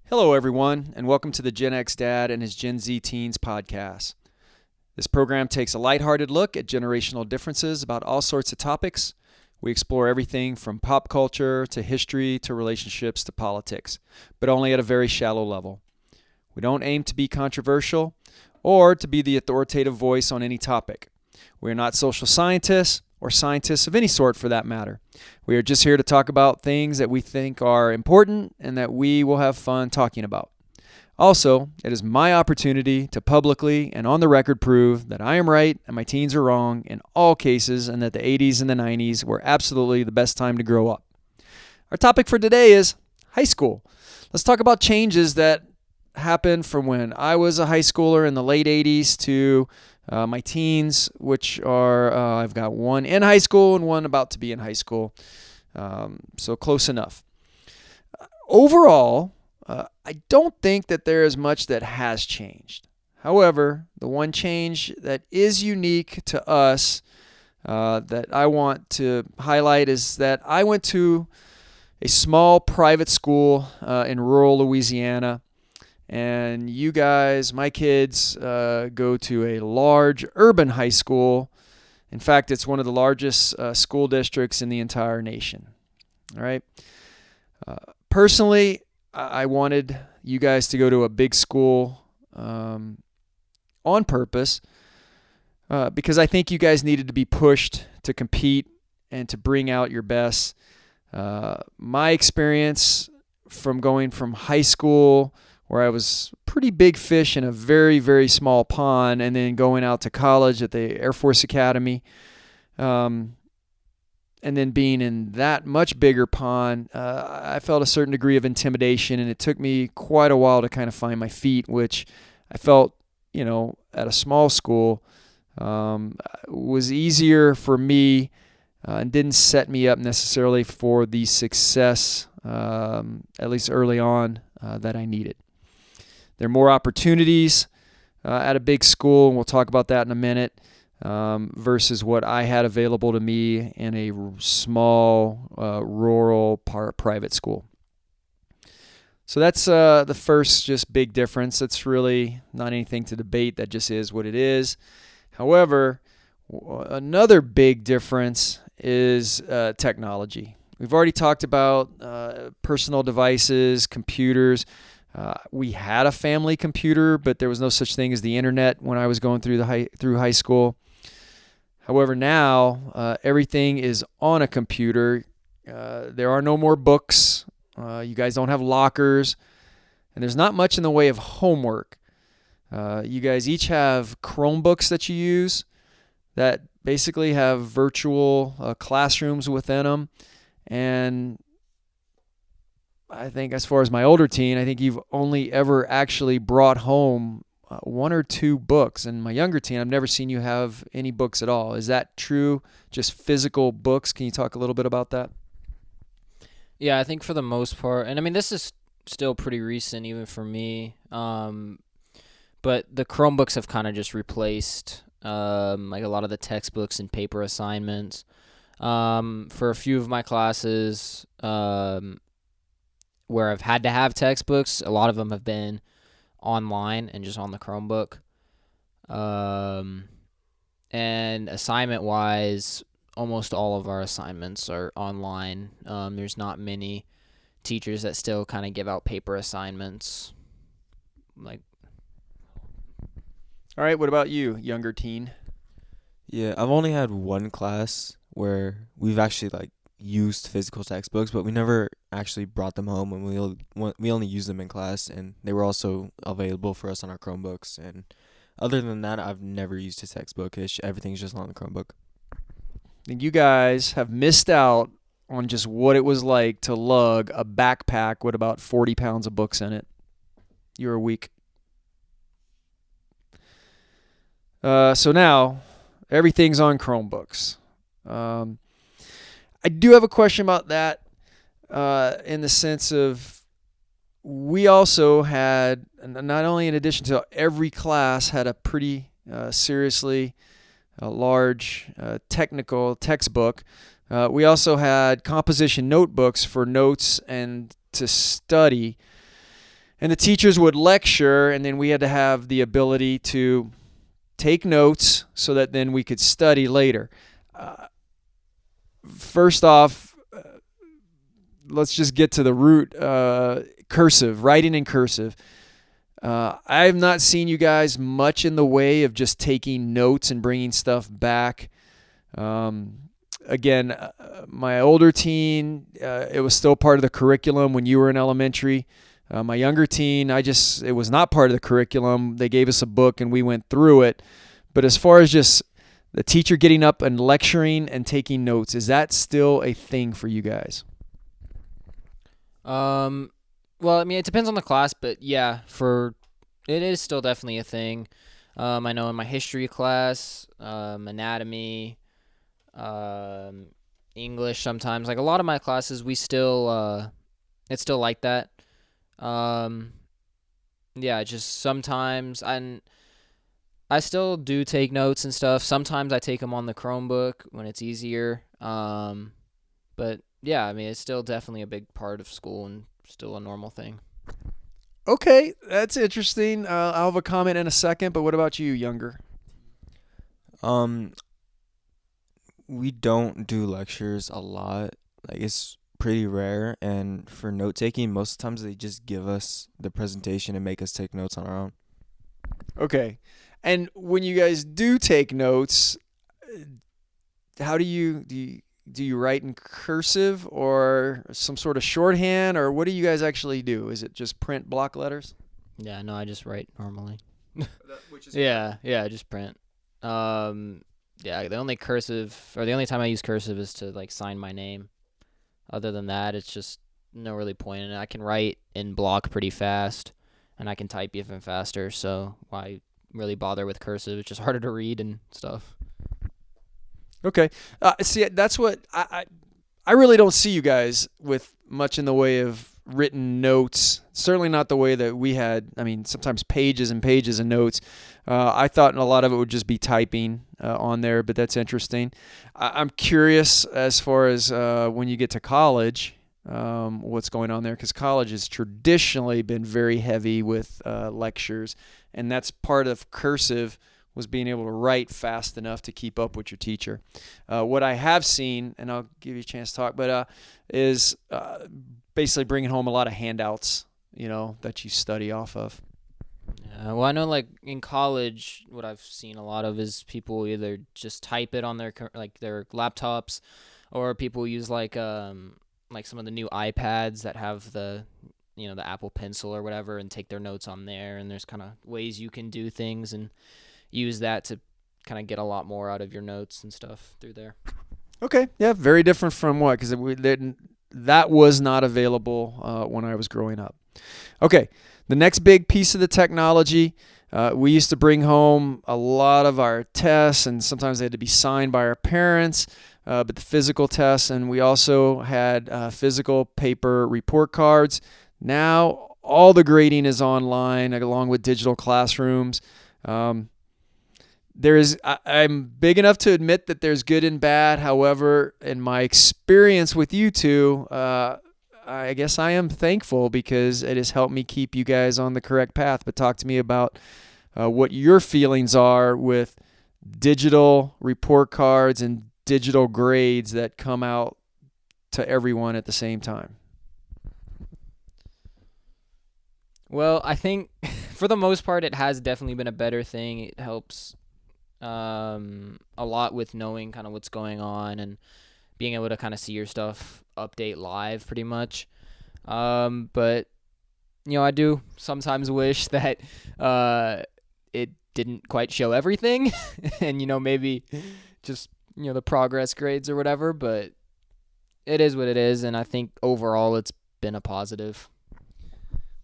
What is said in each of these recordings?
Hello, everyone, and welcome to the Gen X Dad and his Gen Z Teens podcast. This program takes a lighthearted look at generational differences about all sorts of topics. We explore everything from pop culture to history to relationships to politics, but only at a very shallow level. We don't aim to be controversial or to be the authoritative voice on any topic. We are not social scientists or scientists of any sort for that matter. We are just here to talk about things that we think are important and that we will have fun talking about. Also, it is my opportunity to publicly and on the record prove that I am right and my teens are wrong in all cases and that the 80s and the 90s were absolutely the best time to grow up. Our topic for today is high school. Let's talk about changes that happened from when I was a high schooler in the late 80s to my teens, which are, I've got one in high school and one about to be in high school. So close enough. Overall, I don't think that there is much that has changed. However, the one change that is unique to us that I want to highlight is that I went to a small private school in rural Louisiana. And you guys, my kids, go to a large urban high school. In fact, it's one of the largest school districts in the entire nation. All right. Personally, I wanted you guys to go to a big school on purpose because I think you guys needed to be pushed to compete and to bring out your best. My experience from going from high school, where I was pretty big fish in a very, very small pond, and then going out to college at the Air Force Academy, and then being in that much bigger pond, I felt a certain degree of intimidation, and it took me quite a while to kind of find my feet, which I felt, at a small school was easier for me and didn't set me up necessarily for the success, at least early on, that I needed. There are more opportunities at a big school, and we'll talk about that in a minute, versus what I had available to me in a small, rural, private school. So that's the first just big difference. It's really not anything to debate. That just is what it is. However, another big difference is technology. We've already talked about personal devices, computers. We had a family computer, but there was no such thing as the internet when I was going through high school. However, now everything is on a computer. There are no more books. You guys don't have lockers, and there's not much in the way of homework. You guys each have Chromebooks that you use that basically have virtual classrooms within them, and I think as far as my older teen, I think you've only ever actually brought home one or two books. And my younger teen, I've never seen you have any books at all. Is that true? Just physical books? Can you talk a little bit about that? Yeah, I think for the most part, and I mean, this is still pretty recent even for me, but the Chromebooks have kind of just replaced like a lot of the textbooks and paper assignments. For a few of my classes, where I've had to have textbooks, a lot of them have been online and just on the Chromebook. And assignment-wise, almost all of our assignments are online. There's not many teachers that still kind of give out paper assignments. All right, what about you, younger teen? Yeah, I've only had one class where we've actually used physical textbooks, but we never actually brought them home, and we only used them in class, and they were also available for us on our Chromebooks. And other than that, I've never used a textbook. Everything's just on the Chromebook. And you guys have missed out on just what it was like to lug a backpack with about 40 pounds of books in it. You were weak. So now everything's on Chromebooks. I do have a question about that in the sense of we also had, not only in addition to every class had a pretty seriously large technical textbook, we also had composition notebooks for notes and to study. And the teachers would lecture, and then we had to have the ability to take notes so that then we could study later. First off, let's just get to the root. Cursive, writing in cursive. I have not seen you guys much in the way of just taking notes and bringing stuff back. Again, my older teen, it was still part of the curriculum when you were in elementary. My younger teen, it was not part of the curriculum. They gave us a book and we went through it. But as far as just the teacher getting up and lecturing and taking notes, is that still a thing for you guys? Well, I mean, it depends on the class, but yeah, it is still definitely a thing. I know in my history class, anatomy, English sometimes, like a lot of my classes, it's still like that. Yeah, just sometimes I still do take notes and stuff. Sometimes I take them on the Chromebook when it's easier. But yeah, I mean, it's still definitely a big part of school and still a normal thing. Okay, that's interesting. I'll have a comment in a second, but what about you, Younger? We don't do lectures a lot. Like, it's pretty rare, and for note taking, most times they just give us the presentation and make us take notes on our own. Okay. And when you guys do take notes, how do you write in cursive or some sort of shorthand, or what do you guys actually do? Is it just print block letters? Yeah, no, I just write normally. Which is Yeah, just print. Yeah, the only time I use cursive is to like sign my name. Other than that, it's just no really point in it. I can write in block pretty fast, and I can type even faster, so why really bother with cursive? It's just harder to read and stuff. Okay. See, that's what I really don't see you guys with much in the way of written notes. Certainly not the way that we had. I mean, sometimes pages and pages of notes. I thought a lot of it would just be typing on there, but that's interesting. I'm curious as far as when you get to college, what's going on there, because college has traditionally been very heavy with lectures, and that's part of cursive was being able to write fast enough to keep up with your teacher. What I have seen, and I'll give you a chance to talk, but is basically bringing home a lot of handouts, that you study off of. Yeah, well, I know like in college, what I've seen a lot of is people either just type it on their laptops, or people use like some of the new iPads that have the Apple Pencil or whatever, and take their notes on there. And there's kind of ways you can do things and use that to kind of get a lot more out of your notes and stuff through there. Okay, yeah, very different from what, because that was not available when I was growing up. Okay, the next big piece of the technology, we used to bring home a lot of our tests, and sometimes they had to be signed by our parents, but the physical tests, and we also had physical paper report cards. Now all the grading is online, along with digital classrooms. I'm big enough to admit that there's good and bad. However, in my experience with you two, I guess I am thankful because it has helped me keep you guys on the correct path. But talk to me about what your feelings are with digital report cards and digital grades that come out to everyone at the same time. Well, I think for the most part, it has definitely been a better thing. It helps a lot with knowing kind of what's going on and being able to kind of see your stuff update live pretty much. But I do sometimes wish that it didn't quite show everything and maybe just the progress grades or whatever, but it is what it is, and I think overall it's been a positive.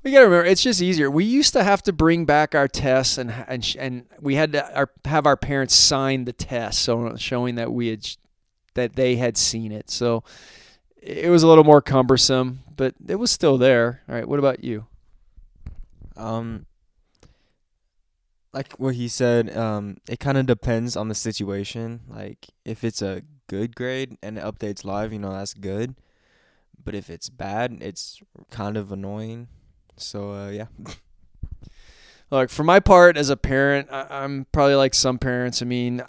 We got to remember, it's just easier. We used to have to bring back our tests, and we had to have our parents sign the test, so showing that they had seen it. So it was a little more cumbersome, but it was still there. All right, what about you? Like what he said, it kind of depends on the situation. Like, if it's a good grade and it updates live, that's good. But if it's bad, it's kind of annoying. So yeah. Look, for my part as a parent, I'm probably like some parents. I mean,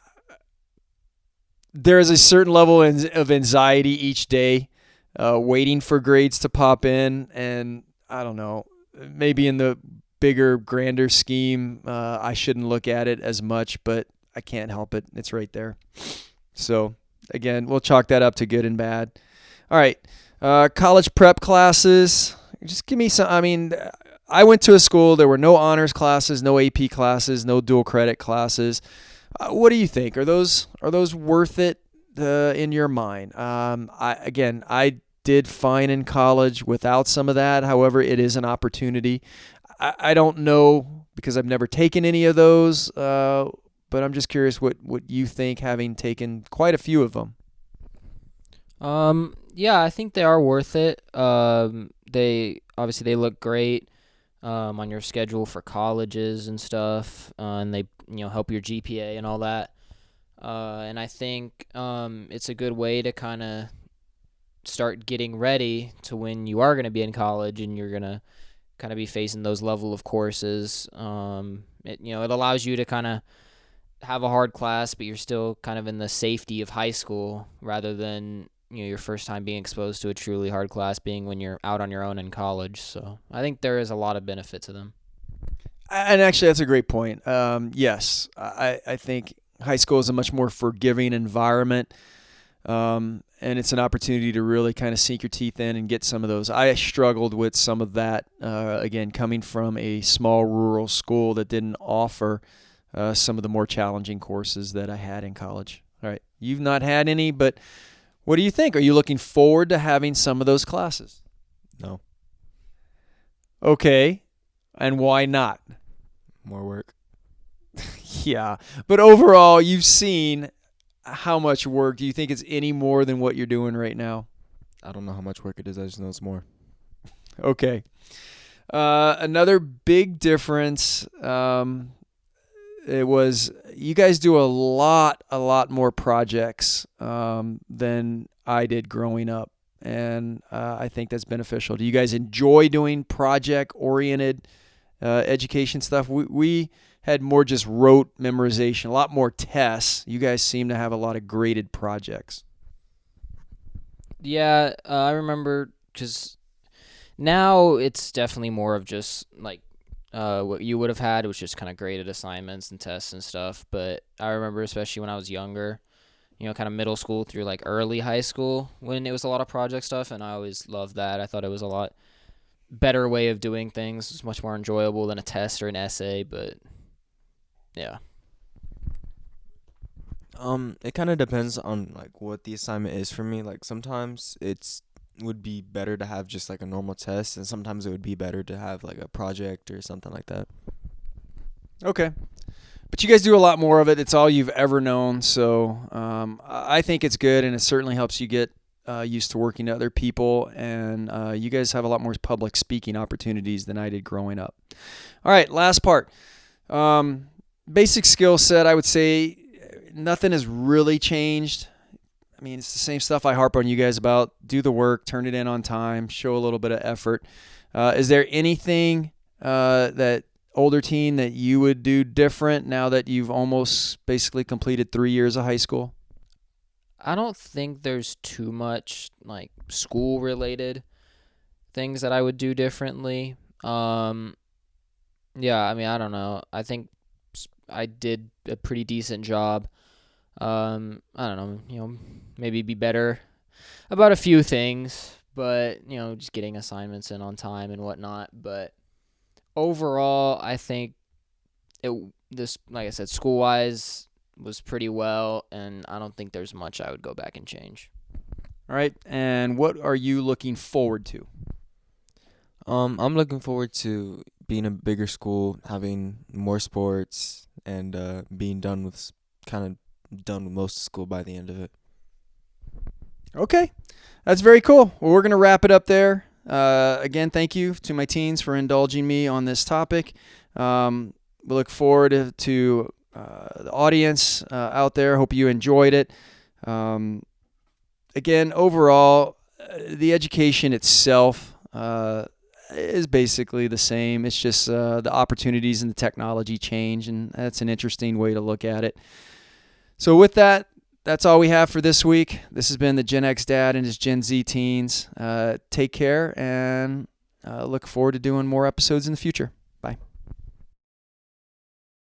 there is a certain level of anxiety each day, waiting for grades to pop in, and I don't know, maybe in the bigger, grander scheme, I shouldn't look at it as much, but I can't help it. It's right there. So again, we'll chalk that up to good and bad. All right, college prep classes. Just give me some. I mean, I went to a school. There were no honors classes, no AP classes, no dual credit classes. What do you think? Are those worth it in your mind? I did fine in college without some of that. However, it is an opportunity. I don't know because I've never taken any of those, but I'm just curious what you think, having taken quite a few of them. Yeah, I think they are worth it. They look great on your schedule for colleges and stuff, and they help your GPA and all that. And I think it's a good way to kind of start getting ready to when you are going to be in college and you're going to kind of be facing those level of courses. It allows you to kind of have a hard class, but you're still kind of in the safety of high school rather than your first time being exposed to a truly hard class being when you're out on your own in college. So I think there is a lot of benefit to them. And actually, that's a great point. Yes, I think high school is a much more forgiving environment, and it's an opportunity to really kind of sink your teeth in and get some of those. I struggled with some of that, again, coming from a small rural school that didn't offer some of the more challenging courses that I had in college. All right, you've not had any, but what do you think? Are you looking forward to having some of those classes? No. Okay, and why not? More work. Yeah, but overall, you've seen how much work. Do you think it's any more than what you're doing right now? I don't know how much work it is. I just know it's more. Okay. Another big difference, it was you guys do a lot more projects than I did growing up, and I think that's beneficial. Do you guys enjoy doing project-oriented education stuff? We had more just rote memorization, a lot more tests. You guys seem to have a lot of graded projects. Yeah, I remember because now it's definitely more of just like what you would have had, was just kind of graded assignments and tests and stuff. But I remember, especially when I was younger, kind of middle school through like early high school, when it was a lot of project stuff, and I always loved that. I thought it was a lot better way of doing things. It's much more enjoyable than a test or an essay, but yeah. It kind of depends on like what the assignment is for me. Like sometimes it's would be better to have just like a normal test, and sometimes it would be better to have like a project or something like that. Okay. But you guys do a lot more of it. It's all you've ever known. So I think it's good, and it certainly helps you get used to working to other people. And you guys have a lot more public speaking opportunities than I did growing up. All right, last part. Basic skill set, I would say nothing has really changed. I mean, it's the same stuff I harp on you guys about. Do the work, turn it in on time, show a little bit of effort. Is there anything that older teen that you would do different now that you've almost basically completed 3 years of high school? I don't think there's too much like school related things that I would do differently. Yeah, I mean, I don't know. I think I did a pretty decent job. I don't know, maybe be better about a few things, but, just getting assignments in on time and whatnot. But overall, I think like I said, school-wise was pretty well, and I don't think there's much I would go back and change. All right, and what are you looking forward to? I'm looking forward to being a bigger school, having more sports, and being done with most of school by the end of it. Okay, that's very cool. Well, we're going to wrap it up there. Again, thank you to my teens for indulging me on this topic. We look forward to the audience out there. Hope you enjoyed it. Again, overall, the education itself is basically the same. It's just the opportunities and the technology change, and that's an interesting way to look at it. So with that, that's all we have for this week. This has been the Gen X Dad and his Gen Z teens. Take care, and look forward to doing more episodes in the future. Bye.